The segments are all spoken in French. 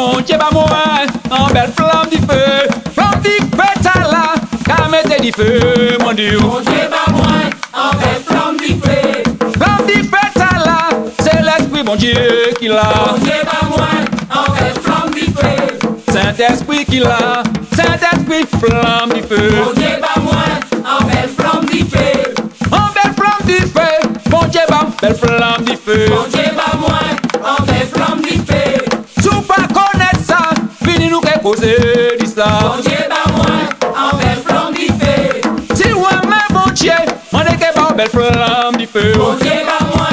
Bon Dieu, bah moi, en belle flamme du feu. Flamme du feu, t'as là, qu'à mettre du feu, mon Dieu. Bon Dieu, bah moi, en belle flamme du feu. Flamme du feu, t'as là, c'est l'esprit, bon Dieu, qui l'a. Bon Dieu, bah moi, en belle flamme du feu. Saint-Esprit qui l'a, Saint-Esprit, flamme du feu. Bon Dieu, bah moi, en belle flamme du feu. En belle flamme du feu, bon Dieu, bah, belle flamme du feu. Bon Dieu, bah moi, en belle flamme du feu. Sous pas connaître ça, fini nous qu'est causé, dis ça. Bon Dieu, bah moi, en belle flamme du feu. Si ouais, mais bon Dieu, on est qu'est pas belle flamme du feu. Bon Dieu, bah moi,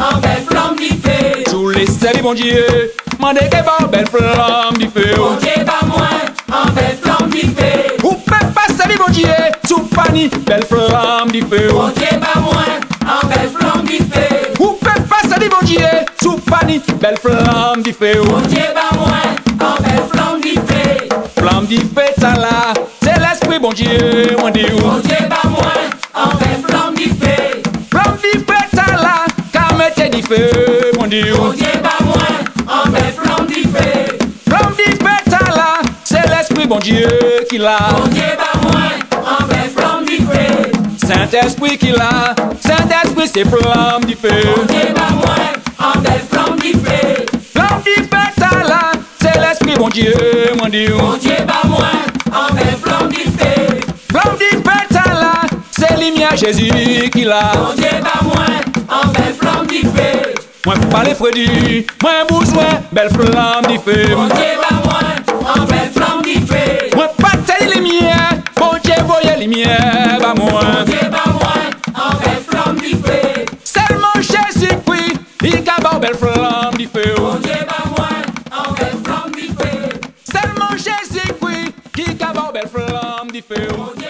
en belle flamme du feu. Tous les services, bon Dieu, on est qu'est pas belle flamme du feu. Bon Dieu, bah moi, en belle flamme du feu. Vous pouvez pas servir, bon Dieu, sous panique, belle flamme du feu. Bon Dieu, bah moi, en belle flamme du feu. Vous pouvez pas servir, bon Dieu, sous panique, belle flamme du feu. Bon Dieu, bah moi, en belle flamme du feu. Flamme du feu, ça là, c'est l'esprit, bon Dieu, mon Dieu. Bon Dieu, bah moi, en belle flamme du feu. Flamme du feu, ça là, qu'à mettre du feu, mon Dieu. Bon Dieu, bah moi, en belle flamme du feu. Flamme du feu, ça là, c'est l'esprit, bon Dieu, qui l'a. Bon Dieu, bah moi, en belle flamme du feu. Saint-Esprit qui l'a, Saint-Esprit, c'est flamme du feu. Bon Dieu, bah moi, en belle flamme du feu. Flamme du feu, ça là, c'est l'esprit, bon Dieu, mon Dieu. Bon Dieu, bah moi, en belle flamme du feu. Flamme du feu, ça là, c'est lumière Jésus qui l'a. Bon Dieu, bah moi, en belle flamme du feu. Moi pas les produits, moi besoin, belle flamme du feu. Bon Dieu, bah moi, en belle flamme du feu. Moi pas telle lumière, bon Dieu voyez lumière, bah moi. Bon Dieu, bah moi, en belle flamme du feu. Seulement Jésus-Christ, il a belle flamme du feu. Bon Dieu, bah moi, en belle flamme du feu. Seulement Jésus-Christ, qui a belle flamme du feu. Bon Dieu,